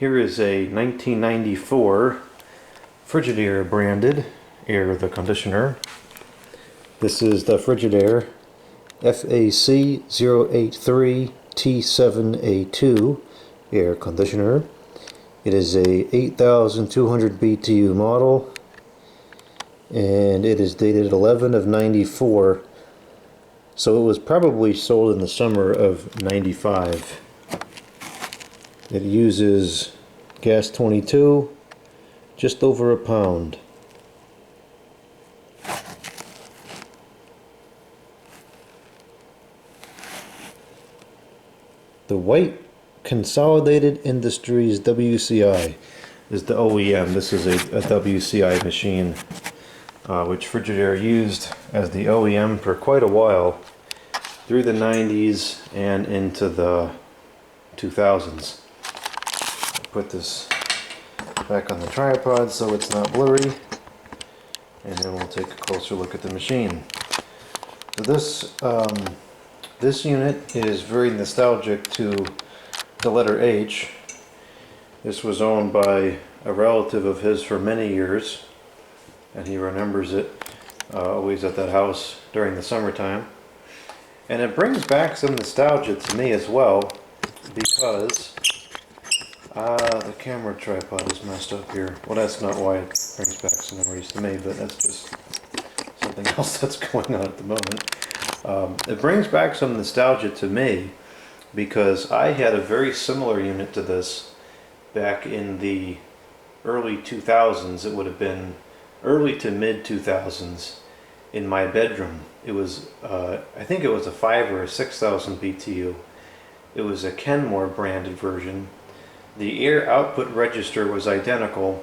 Here is a 1994 Frigidaire branded air conditioner. This is the Frigidaire FAC083T7A2 air conditioner. It is a 8,200 BTU model, and it is dated 11 of 94, so it was probably sold in the summer of 95. It uses gas 22, just over a pound. The White Consolidated Industries WCI is the OEM. This is a WCI machine, which Frigidaire used as the OEM for quite a while, through the 90s and into the 2000s. Put this back on the tripod so it's not blurry, and then we'll take a closer look at the machine. So this unit is very nostalgic to the letter H. This was owned by a relative of his for many years, and he remembers it always at that house during the summertime. And it brings back some nostalgia to me as well, because the camera tripod is messed up here. Well, that's not why it brings back some memories to me, but that's just something else that's going on at the moment. It brings back some nostalgia to me because I had a very similar unit to this back in the early 2000s. It would have been early to mid 2000s in my bedroom. It was, I think it was a 5 or a 6,000 BTU. It was a Kenmore branded version. The air output register was identical.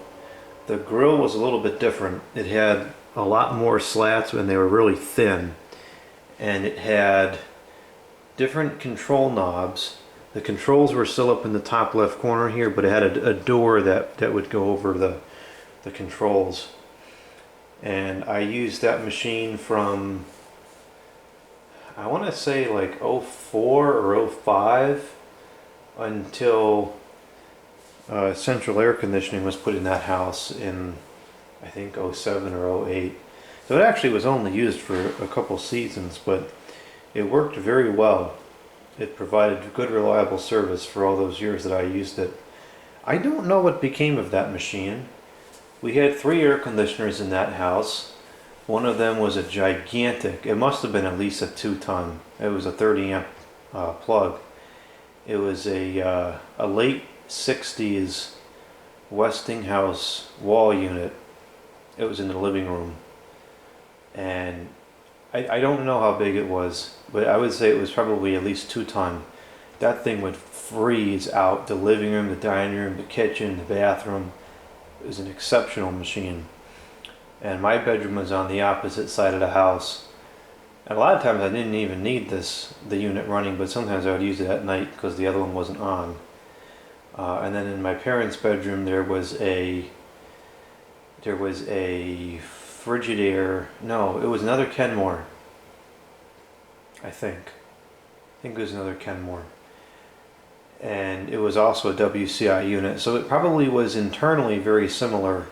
The grill was a little bit different. It had a lot more slats and they were really thin. And it had different control knobs. The controls were still up in the top left corner here, but it had a door that would go over the controls. And I used that machine from, I want to say like 04 or 05 until central air conditioning was put in that house in, I think, 07 or 08. So it actually was only used for a couple seasons, but it worked very well. It provided good, reliable service for all those years that I used it. I don't know what became of that machine. We had 3 air conditioners in that house. One of them was a gigantic, it must have been at least a 2-ton. It was a 30 amp plug. It was a late 60s Westinghouse wall unit. It was in the living room. And I don't know how big it was, but I would say it was probably at least 2-ton. That thing would freeze out the living room, the dining room, the kitchen, the bathroom. It was an exceptional machine. And my bedroom was on the opposite side of the house. And a lot of times I didn't even need the unit running, but sometimes I would use it at night because the other one wasn't on. And then in my parents' bedroom there was a Frigidaire. No, it was another Kenmore. I think it was another Kenmore. And it was also a WCI unit, so it probably was internally very similar,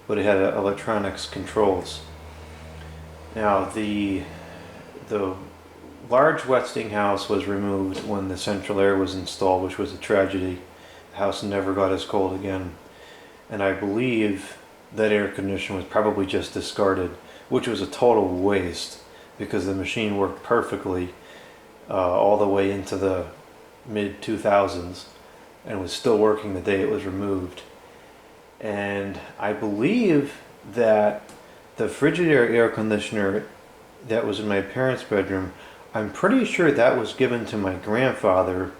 but it had electronics controls. Now the large Westinghouse was removed when the central air was installed, which was a tragedy. The house never got as cold again, and I believe that air conditioner was probably just discarded, which was a total waste because the machine worked perfectly all the way into the mid 2000s and was still working the day it was removed. And I believe that the Frigidaire air conditioner that was in my parents' bedroom, I'm pretty sure that was given to my grandfather,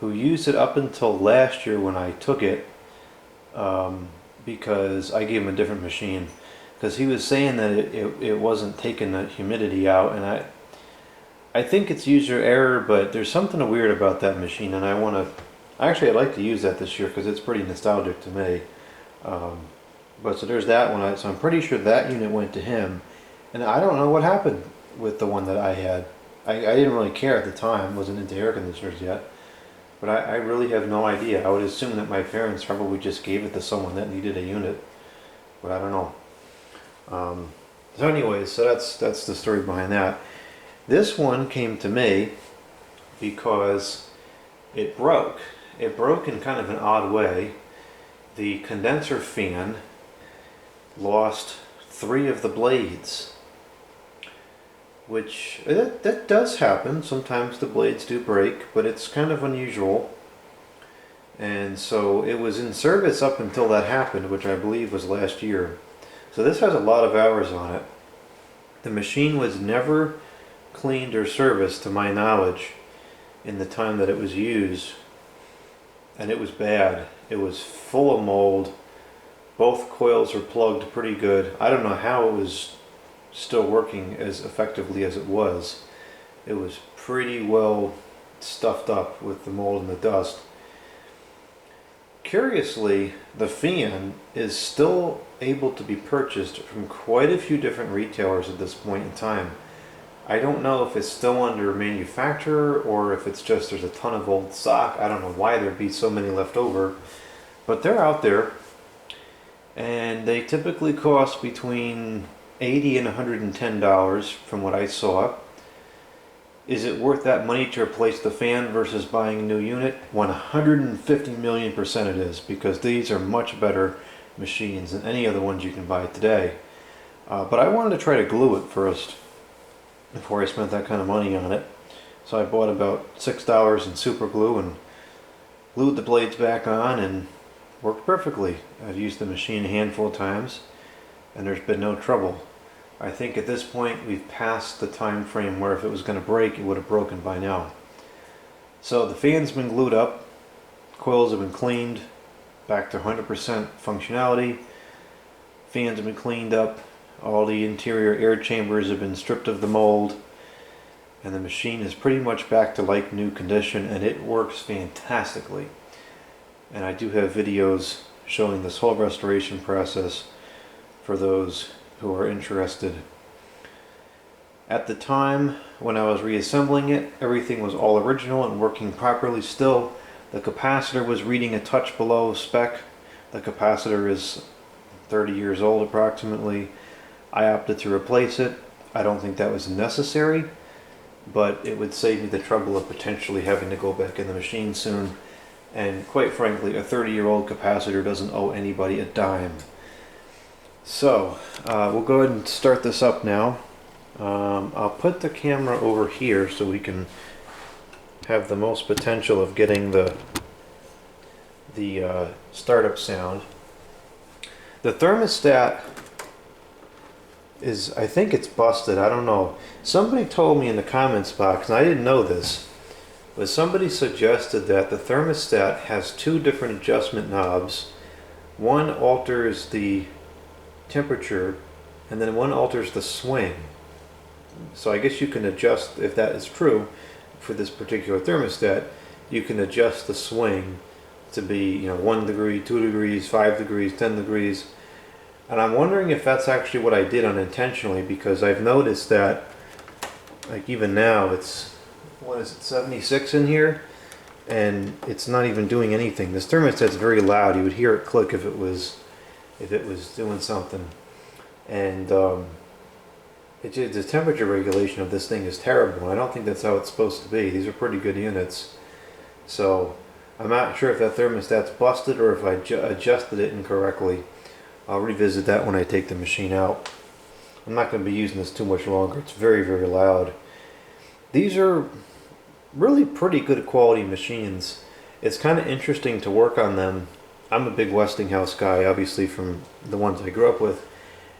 who used it up until last year when I took it, because I gave him a different machine, because he was saying that it wasn't taking the humidity out, and I think it's user error, but there's something weird about that machine, and I'd like to use that this year because it's pretty nostalgic to me. But so there's that one. So I'm pretty sure that unit went to him, and I don't know what happened with the one that I had. I didn't really care at the time, wasn't into air conditioners yet. But I really have no idea. I would assume that my parents probably just gave it to someone that needed a unit, but I don't know. So anyways, so that's the story behind that. This one came to me because it broke. It broke in kind of an odd way. The condenser fan lost 3 of the blades, which that does happen. Sometimes the blades do break, but it's kind of unusual. And so it was in service up until that happened, which I believe was last year. So this has a lot of hours on it. The machine was never cleaned or serviced to my knowledge in the time that it was used, and it was bad. It was full of mold. Both coils were plugged pretty good. I don't know how it was still working as effectively as it was. It was pretty well stuffed up with the mold and the dust. Curiously, the fan is still able to be purchased from quite a few different retailers at this point in time. I don't know if it's still under manufacturer or if it's just there's a ton of old stock. I don't know why there'd be so many left over, but they're out there, and they typically cost between $80 and $110 from what I saw. Is it worth that money to replace the fan versus buying a new unit? 150 million% it is, because these are much better machines than any other ones you can buy today. But I wanted to try to glue it first before I spent that kind of money on it. So I bought about $6 in super glue and glued the blades back on, and worked perfectly. I've used the machine a handful of times and there's been no trouble. I think at this point we've passed the time frame where if it was going to break, it would have broken by now. So the fan's been glued up, coils have been cleaned back to 100% functionality, fans have been cleaned up, all the interior air chambers have been stripped of the mold, and the machine is pretty much back to like new condition, and it works fantastically. And I do have videos showing this whole restoration process for those who are interested. At the time when I was reassembling it, everything was all original and working properly still. The capacitor was reading a touch below spec. The capacitor is 30 years old approximately. I opted to replace it. I don't think that was necessary, but it would save me the trouble of potentially having to go back in the machine soon. And quite frankly, a 30-year-old capacitor doesn't owe anybody a dime. So we'll go ahead and start this up now. I'll put the camera over here so we can have the most potential of getting the startup sound. The thermostat is, I think it's busted, I don't know. Somebody told me in the comments box, and I didn't know this, but somebody suggested that the thermostat has 2 different adjustment knobs. One alters the temperature and then one alters the swing. So I guess you can adjust, if that is true for this particular thermostat, you can adjust the swing to be 1 degree, 2 degrees, 5 degrees, 10 degrees. And I'm wondering if that's actually what I did unintentionally, because I've noticed that, like, even now it's, what is it, 76 in here, and it's not even doing anything. This thermostat's very loud. You would hear it click if it was doing something. And the temperature regulation of this thing is terrible. I don't think that's how it's supposed to be. These are pretty good units. So I'm not sure if that thermostat's busted or if I adjusted it incorrectly. I'll revisit that when I take the machine out. I'm not going to be using this too much longer. It's very, very loud. These are really pretty good quality machines. It's kind of interesting to work on them. I'm a big Westinghouse guy, obviously, from the ones I grew up with.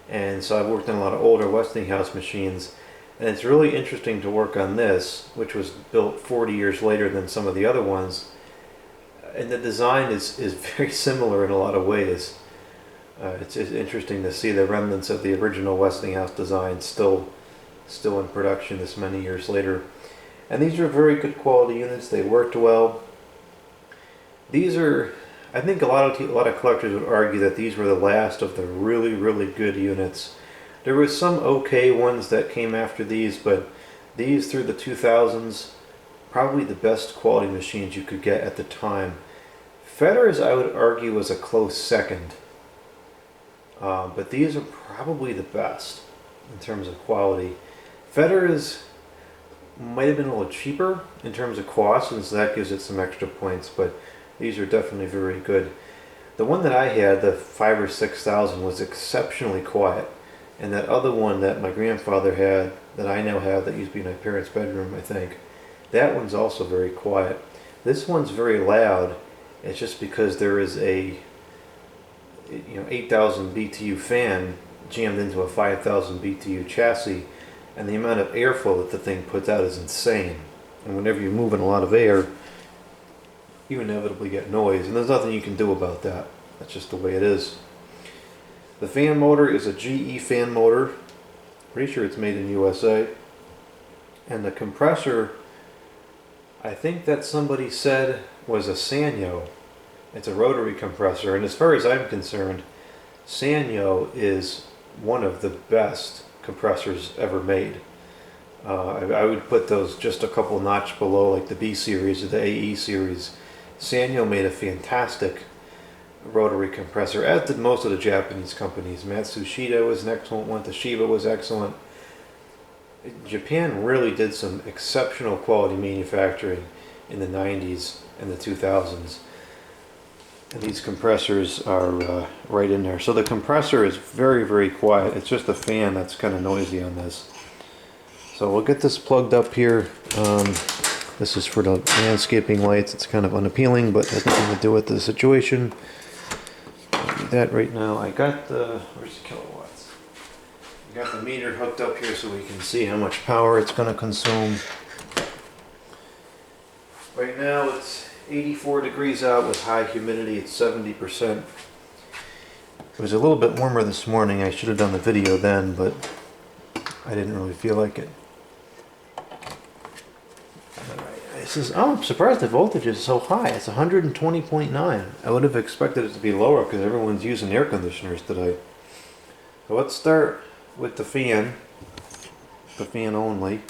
And so I've worked on a lot of older Westinghouse machines. And it's really interesting to work on this, which was built 40 years later than some of the other ones. And the design is very similar in a lot of ways. It's interesting to see the remnants of the original Westinghouse design still in production this many years later. And these are very good quality units. They worked well. These are, I think a lot of collectors would argue that these were the last of the really, really good units. There were some okay ones that came after these, but these through the 2000s probably the best quality machines you could get at the time. Fedor's, I would argue, was a close second. But these are probably the best in terms of quality. Fedor's might have been a little cheaper in terms of cost, and so that gives it some extra points, but these are definitely very good. The one that I had, the 5 or 6,000, was exceptionally quiet. And that other one that my grandfather had, that I now have, that used to be in my parents' bedroom, I think, that one's also very quiet. This one's very loud. It's just because there is a 8,000 BTU fan jammed into a 5,000 BTU chassis, and the amount of airflow that the thing puts out is insane. And whenever you're moving a lot of air, you inevitably get noise, and there's nothing you can do about that. That's just the way it is. The fan motor is a GE fan motor. Pretty sure it's made in USA. And the compressor, I think that somebody said was a Sanyo. It's a rotary compressor, and as far as I'm concerned, Sanyo is one of the best compressors ever made. I would put those just a couple notch below, like the B series or the AE series. Sanyo made a fantastic rotary compressor, as did most of the Japanese companies. Matsushita was an excellent one. Toshiba was excellent. Japan really did some exceptional quality manufacturing in the 90s and the 2000s. And these compressors are right in there. So the compressor is very, very quiet. It's just the fan that's kind of noisy on this. So we'll get this plugged up here. This is for the landscaping lights. It's kind of unappealing, but has nothing to do with the situation. I'll do that right now. I got the, where's the kilowatts? I got the meter hooked up here so we can see how much power it's going to consume. Right now it's 84 degrees out with high humidity at 70%. It was a little bit warmer this morning. I should have done the video then, but I didn't really feel like it. It says, oh, I'm surprised the voltage is so high. It's 120.9. I would have expected it to be lower because everyone's using air conditioners today. So let's start with the fan only.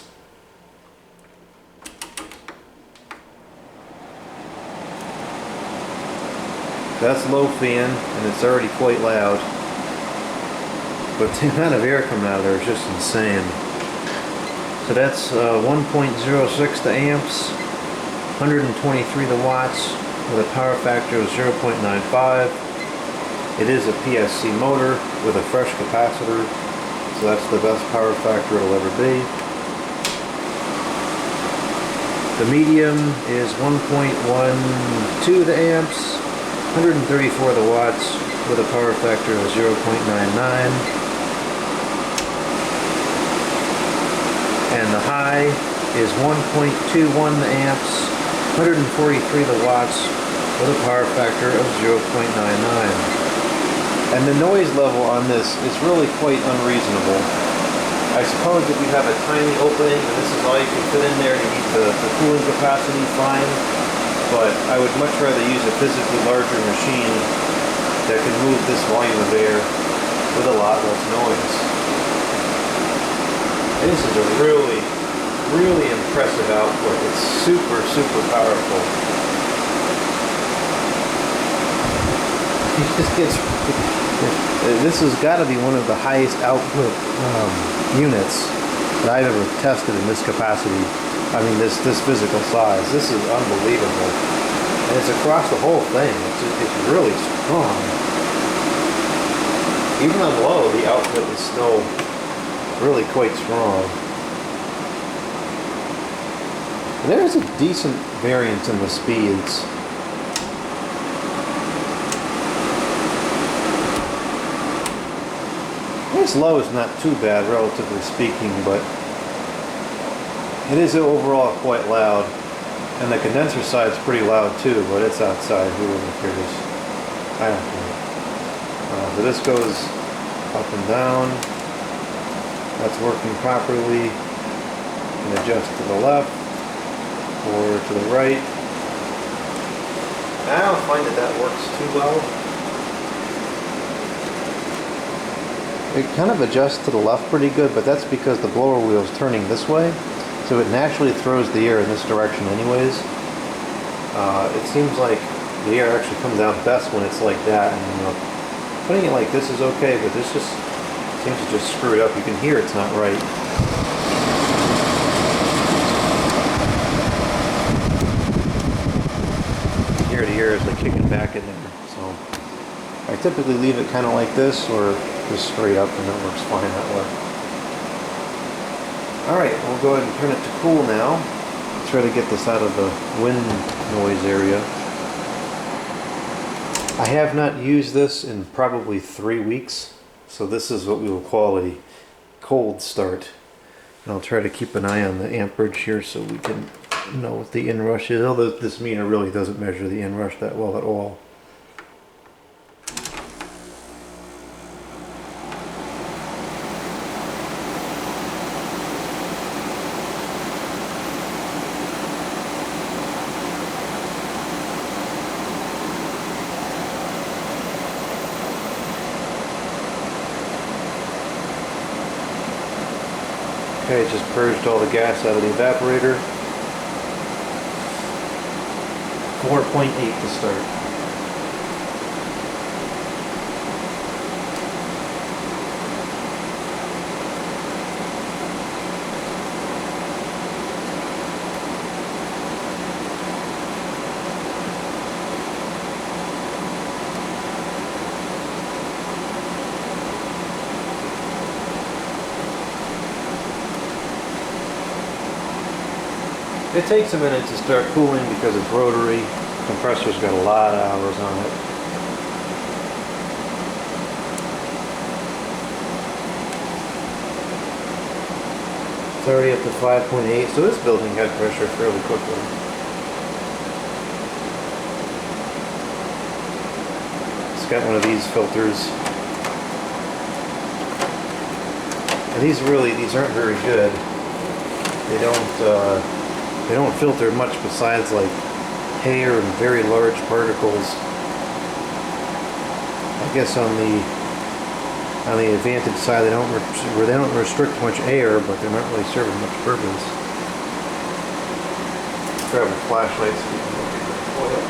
That's low fan, and it's already quite loud. But the amount of air coming out of there is just insane. So that's 1.06 to amps, 123 to watts, with a power factor of 0.95. It is a PSC motor with a fresh capacitor, so that's the best power factor it'll ever be. The medium is 1.12 to amps, 134 to watts, with a power factor of 0.99. And the high is 1.21 amps, 143 watts, with a power factor of 0.99. And the noise level on this is really quite unreasonable. I suppose if you have a tiny opening and this is all you can fit in there, you need the cooling capacity, fine. But I would much rather use a physically larger machine that can move this volume of air with a lot less noise. This is a really, really impressive output. It's super, super powerful. This has got to be one of the highest output units that I've ever tested in this capacity. I mean, this physical size. This is unbelievable. And it's across the whole thing. It's really strong. Even on low, the output is still really quite strong. There's a decent variance in the speeds. This low is not too bad, relatively speaking, but it is overall quite loud. And the condenser side's pretty loud too, but it's outside. Who really cares? I don't care. So this goes up and down. That's working properly. You can adjust to the left or to the right. I don't find that works too well. It kind of adjusts to the left pretty good, but that's because the blower wheel is turning this way. So So it naturally throws the air in this direction anyways. It seems like the air actually comes out best when it's like that. And putting it like this is okay, but this just seems to just screw it up. You can hear it's not right. Here to here is like kicking back in there. So I typically leave it kind of like this or just straight up, and it works fine that way. Alright, we'll go ahead and turn it to cool now. Try to get this out of the wind noise area. I have not used this in probably 3 weeks, so this is what we will call a cold start. And I'll try to keep an eye on the amperage here so we can know what the inrush is, although this meter really doesn't measure the inrush that well at all. Okay, just purged all the gas out of the evaporator. 4.8 to start. It takes a minute to start cooling because it's rotary. The compressor's got a lot of hours on it. It's already up to 5.8, so this building head pressure fairly quickly. It's got one of these filters. And these aren't very good. They don't filter much besides like hair and very large particles. I guess on the Advantage side they don't restrict much air, but they're not really serving much purpose. Grab a flashlight so we can look at the coil.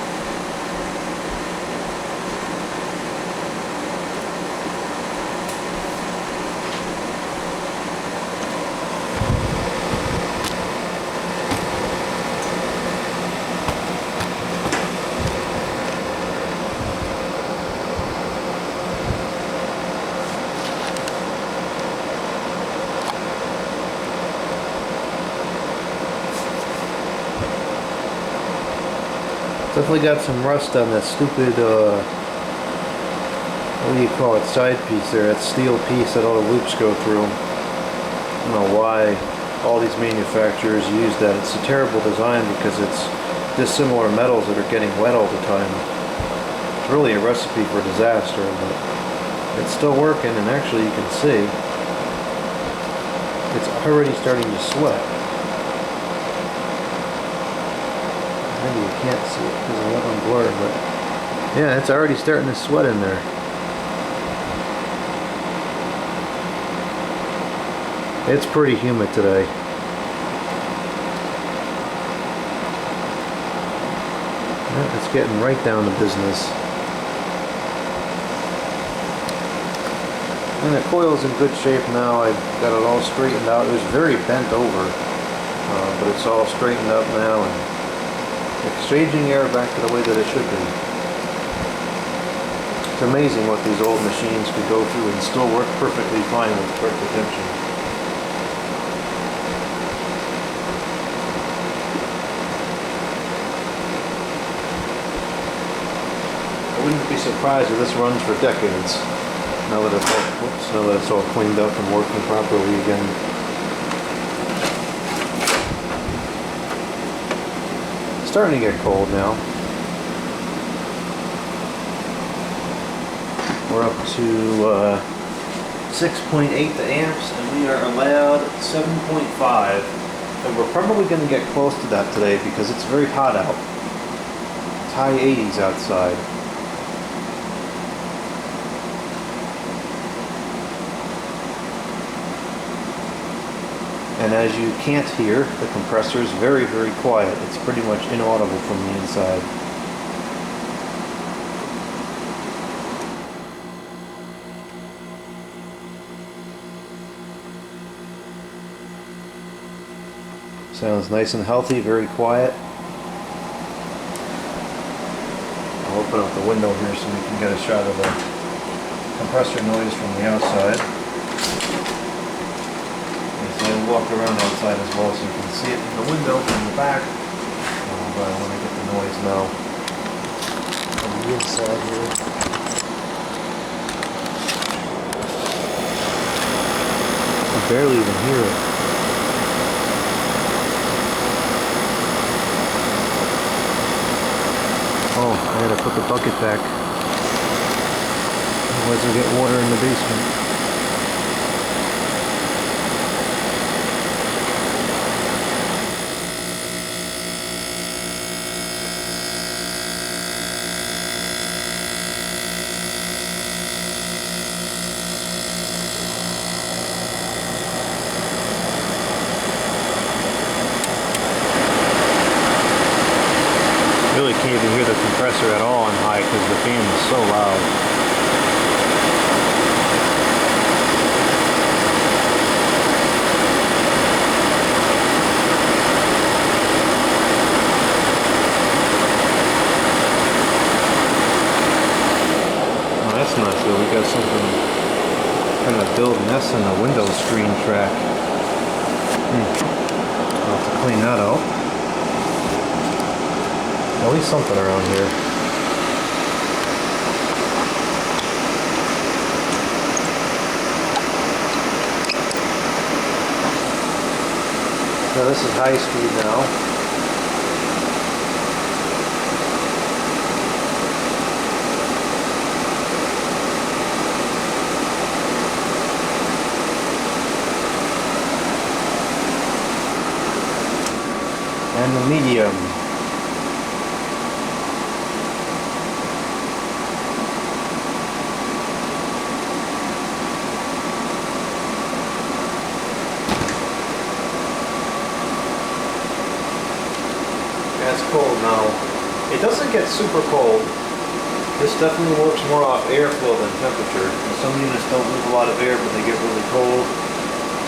Definitely got some rust on that stupid, what do you call it, side piece there, that steel piece that all the loops go through. I don't know why all these manufacturers use that. It's a terrible design because it's dissimilar metals that are getting wet all the time. It's really a recipe for disaster, but it's still working, and actually you can see it's already starting to sweat. Maybe you can't see it because I'm on blur, but yeah, it's already starting to sweat in there. It's pretty humid today. Yeah, it's getting right down to business. And the coil's in good shape now. I've got it all straightened out. It was very bent over, but it's all straightened up now and exchanging air back to the way that it should be. It's amazing what these old machines could go through and still work perfectly fine with correct attention. I wouldn't be surprised if this runs for decades now that it's all cleaned up and working properly again. Starting to get cold now. We're up to 6.8 amps, and we are allowed 7.5. And we're probably going to get close to that today because it's very hot out. It's high 80s outside. And as you can't hear, the compressor is very, very quiet. It's pretty much inaudible from the inside. Sounds nice and healthy, very quiet. I'll open up the window here so we can get a shot of the compressor noise from the outside. So I'll walk around outside as well so you can see it in the window from the back. But I want to get the noise now from the inside here. I barely even hear it. Oh, I gotta put the bucket back. Otherwise we'll get water in the basement. Really can't even hear the compressor at all on high because the fan is so loud. Oh, that's not good. We got something trying to build nests in the window screen track. I'll have to clean that out. At least something around here. Now this is high speed now. And the medium. It's cold now. It doesn't get super cold. This definitely works more off airflow than temperature. Some units don't move a lot of air, but they get really cold.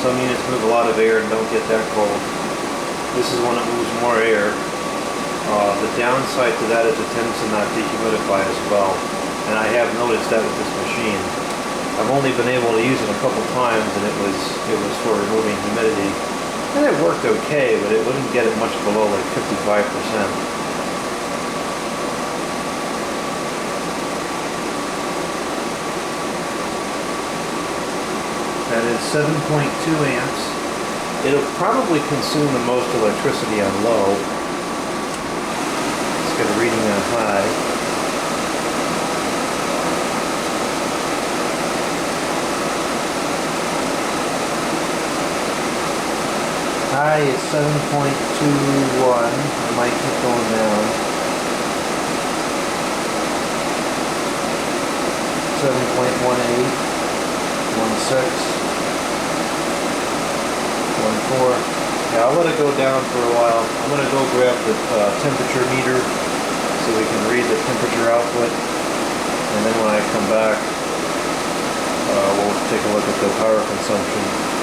Some units move a lot of air and don't get that cold. This is one that moves more air. The downside to that is it tends to not dehumidify as well. And I have noticed that with this machine. I've only been able to use it a couple times, and it was for removing humidity. And it worked okay, but it wouldn't get it much below like 55%. That is 7.2 amps. It'll probably consume the most electricity on low. Let's get a reading on high. High is 7.21. I might keep going down. 7.18. 16. 14. Yeah, I'll let it go down for a while. I'm going to go grab the temperature meter so we can read the temperature output. And then when I come back, we'll take a look at the power consumption.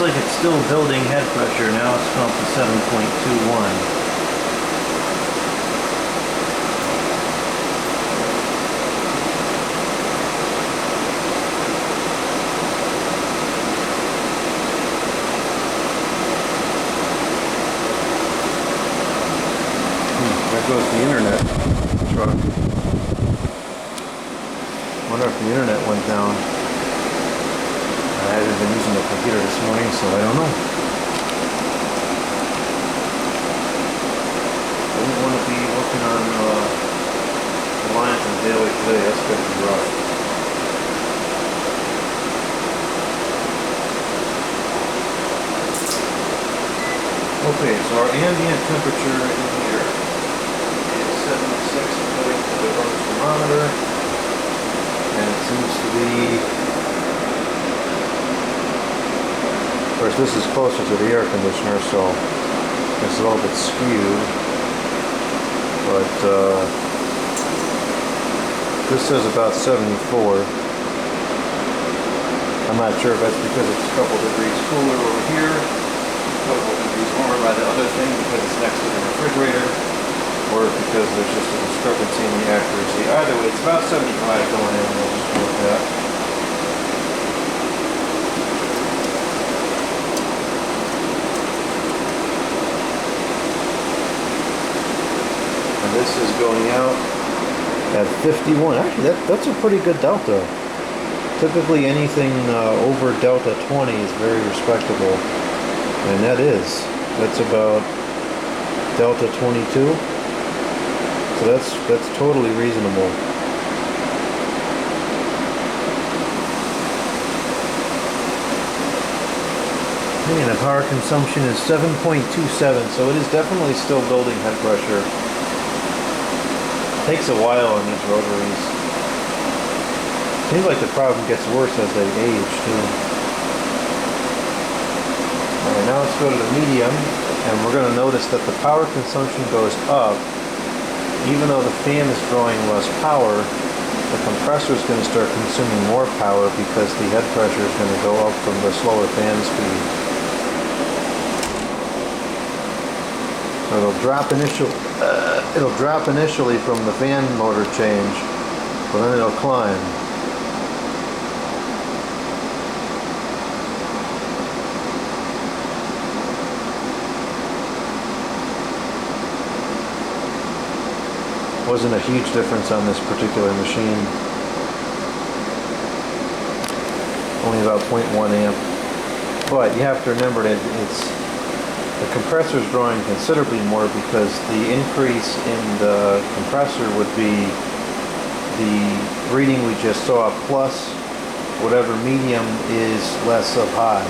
like it's still building head pressure. Now it's come up to 7.21. There goes the internet truck. Wonder if the internet went down. I haven't been using the computer this morning, so I don't know. I wouldn't want to be working on the lines in daylight today. That's going to be rough. Okay, so our ambient temperature in here is 76 according to the burn thermometer, and it seems to be, of course this is closer to the air conditioner, so it's a little bit skewed, but this says about 74. I'm not sure if that's because it's a couple degrees cooler over here, a couple degrees warmer by the other thing because it's next to the refrigerator, or because there's just a discrepancy in the accuracy. Either way, it's about 75 going in, we'll just go with that. And this is going out at 51. Actually, that's a pretty good delta. Typically anything over delta 20 is very respectable, and that's about delta 22. So that's totally reasonable. And the power consumption is 7.27, so it is definitely still building head pressure. It takes a while on these rotaries. Seems like the problem gets worse as they age too. Alright, now let's go to the medium, and we're going to notice that the power consumption goes up. Even though the fan is drawing less power, the compressor is going to start consuming more power because the head pressure is going to go up from the slower fan speed. So it'll drop initially from the fan motor change, but then it'll climb. Wasn't a huge difference on this particular machine. Only about 0.1 amp. But you have to remember that the compressor is drawing considerably more because the increase in the compressor would be the reading we just saw plus whatever medium is less of high.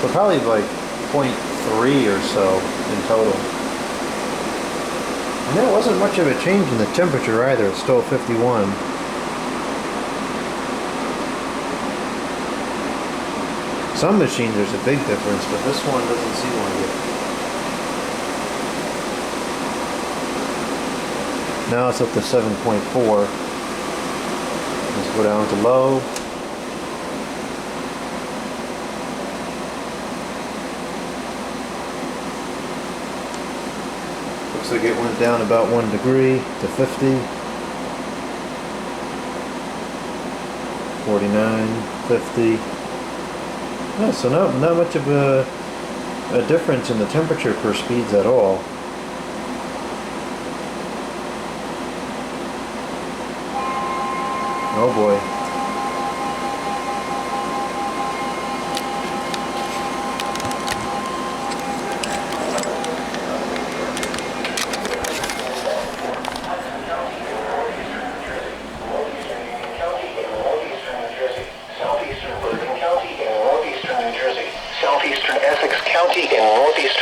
So probably like 0.3 or so in total. And there wasn't much of a change in the temperature either. It's still 51. Some machines there's a big difference, but this one doesn't seem like it. Now it's up to 7.4. Let's go down to low. Looks like it went down about 1 degree to 50. 49, 50. Yeah, so not much of a difference in the temperature per speeds at all. Oh boy.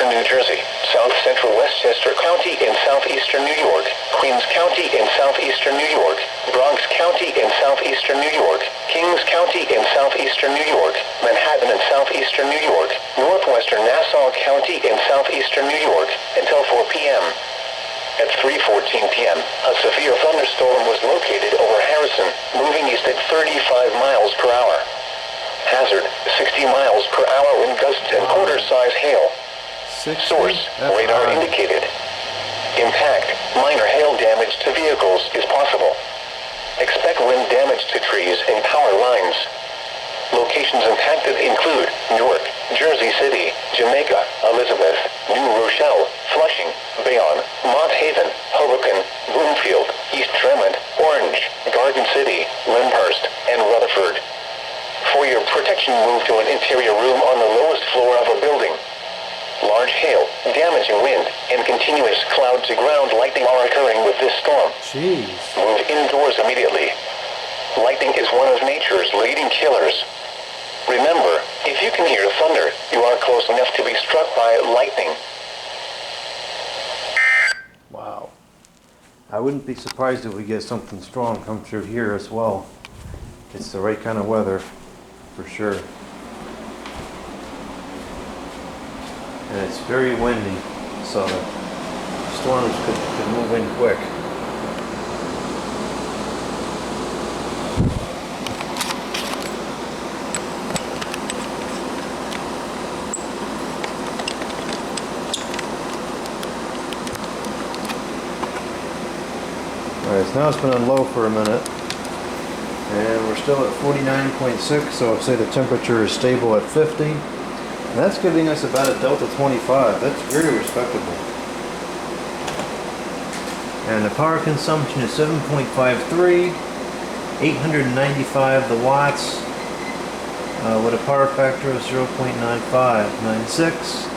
New Jersey, South Central Westchester County in southeastern New York, Queens County in southeastern New York, Bronx County in southeastern New York, Kings County in southeastern New York, Manhattan in southeastern New York, northwestern Nassau County in southeastern New York, until 4 p.m. At 3:14 p.m., a severe thunderstorm was located over Harrison, moving east at 35 miles per hour. Hazard, 60 miles per hour wind gusts and quarter-size hail. 60? Source, That's radar high. indicated. Impact, minor hail damage to vehicles is possible. Expect wind damage to trees and power lines. Locations impacted include Newark, Jersey City, Jamaica, Elizabeth, New Rochelle, Flushing, Bayonne, Mont Haven, Hoboken, Bloomfield, East Tremont, Orange, Garden City, Lyndhurst, and Rutherford. For your protection, move to an interior room on the lowest floor of a building. Large hail, damaging wind, and continuous cloud-to-ground lightning are occurring with this storm. Jeez. Move indoors immediately. Lightning is one of nature's leading killers. Remember, if you can hear thunder, you are close enough to be struck by lightning. Wow. I wouldn't be surprised if we get something strong come through here as well. It's the right kind of weather, for sure. And it's very windy, so the storms could move in quick. Alright, so now it's been on low for a minute, and we're still at 49.6, so I'd say the temperature is stable at 50. And that's giving us about a delta 25. That's very respectable. And the power consumption is 7.53, 895 the watts, with a power factor of 0.9596.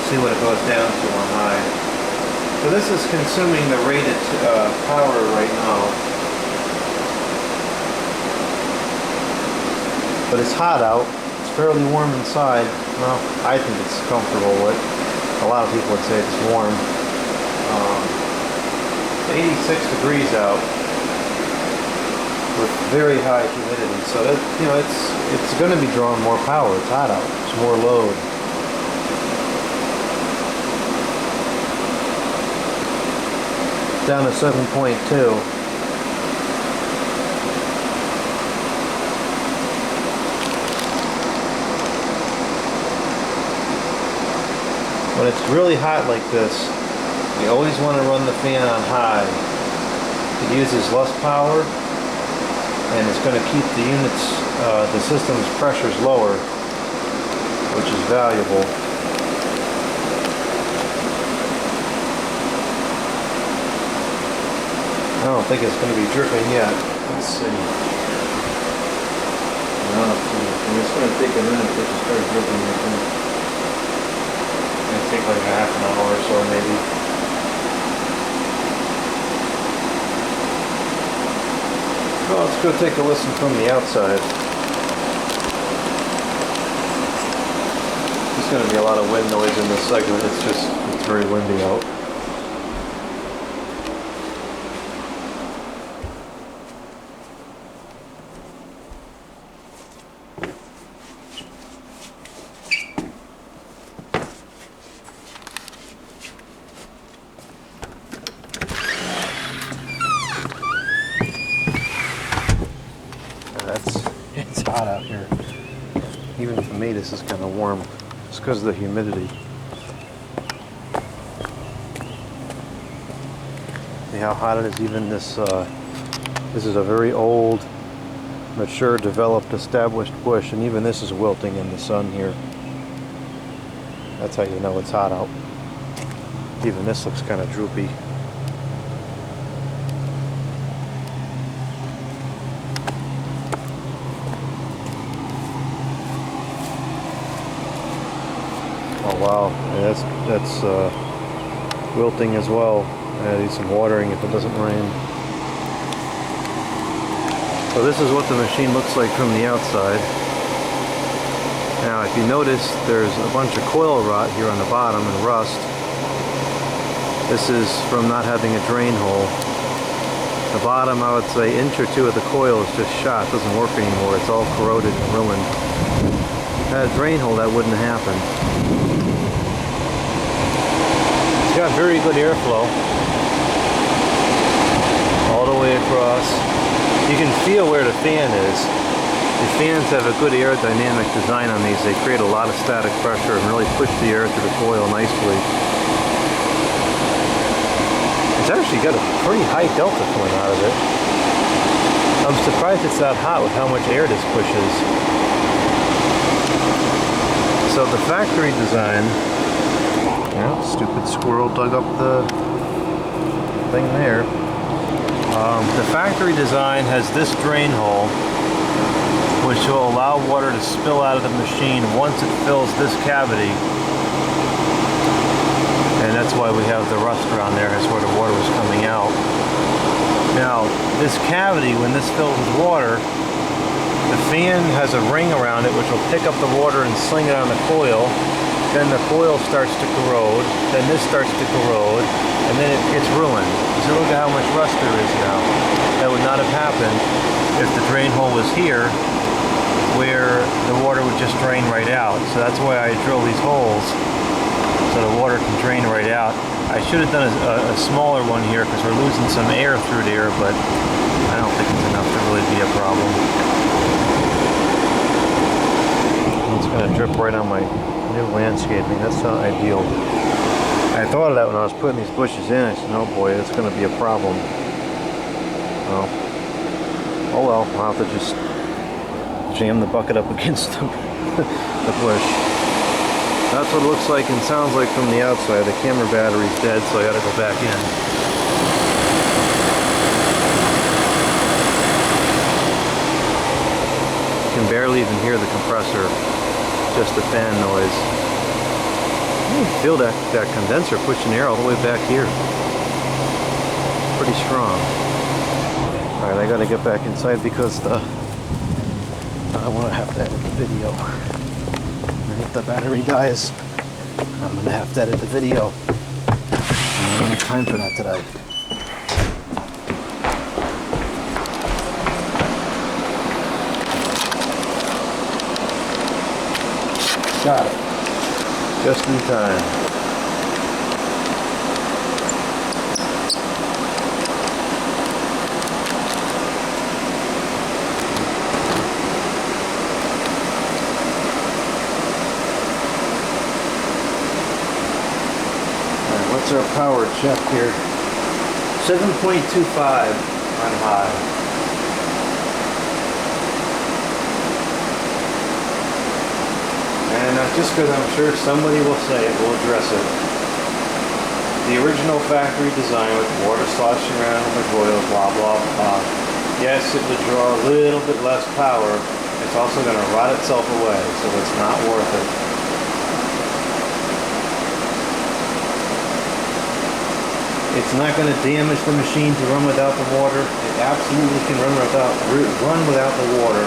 See what it goes down to on high. So this is consuming the rated power right now. But it's hot out. It's fairly warm inside. Well, I think it's comfortable. With a lot of people would say it's warm. 86 degrees out with very high humidity. So that, you know, it's going to be drawing more power. It's hot out. It's more load. Down to 7.2. When it's really hot like this, you always want to run the fan on high. It uses less power, and it's going to keep the units, the system's pressures lower, which is valuable. I don't think it's going to be dripping yet. Let's see. No, it's going to take a minute to start dripping. I think. It's going to take like a half an hour or so, maybe. Well, let's go take a listen from the outside. There's going to be a lot of wind noise in this segment. It's very windy out. It's hot out here. Even for me, this is kind of warm. It's because of the humidity. See how hot it is? Even this, this is a very old, mature, developed, established bush, and even this is wilting in the sun here. That's how you know it's hot out. Even this looks kind of droopy. Oh wow, yeah, that's wilting as well. Needs some watering if it doesn't rain. So this is what the machine looks like from the outside. Now if you notice, there's a bunch of coil rot here on the bottom and rust. This is from not having a drain hole. The bottom, I would say, inch or two of the coil is just shot. It doesn't work anymore. It's all corroded and ruined. If it had a drain hole, that wouldn't happen. It's got very good airflow. all the way across. You can feel where the fan is. The fans have a good aerodynamic design on these. They create a lot of static pressure and really push the air through the coil nicely. It's actually got a pretty high delta coming out of it. I'm surprised it's that hot with how much air this pushes. So the factory design, yeah, stupid squirrel dug up the thing there. The factory design has this drain hole, which will allow water to spill out of the machine once it fills this cavity. And that's why we have the rust around there. That's where the water was coming out. Now, this cavity, when this fills with water, the fan has a ring around it which will pick up the water and sling it on the coil. Then the coil starts to corrode, then this starts to corrode, and then it gets ruined. So look at how much rust there is now. That would not have happened if the drain hole was here, where the water would just drain right out. So that's why I drill these holes, so the water can drain right out. I should have done a smaller one here because we're losing some air through there, but I don't think it's enough to really be a problem. It's going to drip right on my new landscaping. That's not ideal. I thought of that when I was putting these bushes in. I said, oh boy, that's going to be a problem. Well, oh well, I'll have to just jam the bucket up against the bush. That's what it looks like and sounds like from the outside. The camera battery's dead, so I gotta go back in. You can barely even hear the compressor, just the fan noise. You can feel that condenser pushing air all the way back here. Pretty strong. Alright, I gotta get back inside because I want to have to edit the video. And if the battery dies, I'm going to have to edit the video. I don't have time for that today. Got it. Just in time. What's our power check here? 7.25 on high. And just because I'm sure somebody will say it, we'll address it. The original factory design with water sloshing around in the coil, blah blah blah. Yes, it would draw a little bit less power. It's also going to rot itself away, so it's not worth it. It's not going to damage the machine to run without the water. It absolutely can run without the water.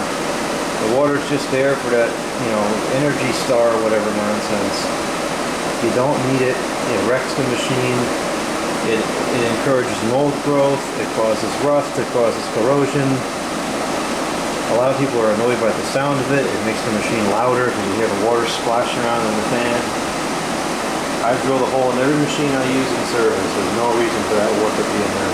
The water's just there for that, you know, Energy Star or whatever nonsense. You don't need it. It wrecks the machine. It encourages mold growth. It causes rust. It causes corrosion. A lot of people are annoyed by the sound of it. It makes the machine louder because you hear the water splashing around in the fan. I drill the hole in every machine I use in service. There's no reason for that water to be in there.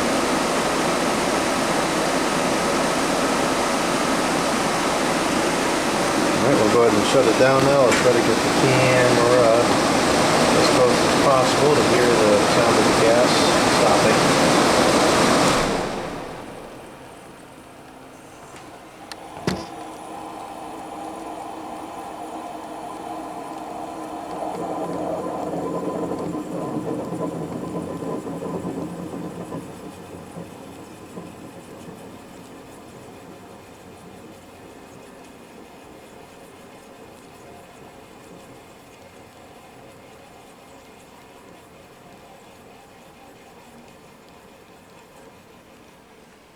Alright, we'll go ahead and shut it down now. Let's try to get the camera as close as possible to hear the sound of the gas stopping.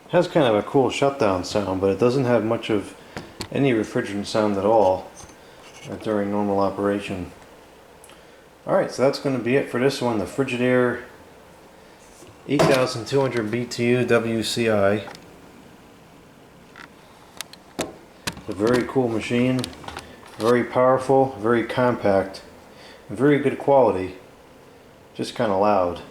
It has kind of a cool shutdown sound, but it doesn't have much of any refrigerant sound at all during normal operation. Alright, so that's going to be it for this one, the Frigidaire 8200 BTU WCI. It's a very cool machine, very powerful, very compact, and very good quality, just kind of loud.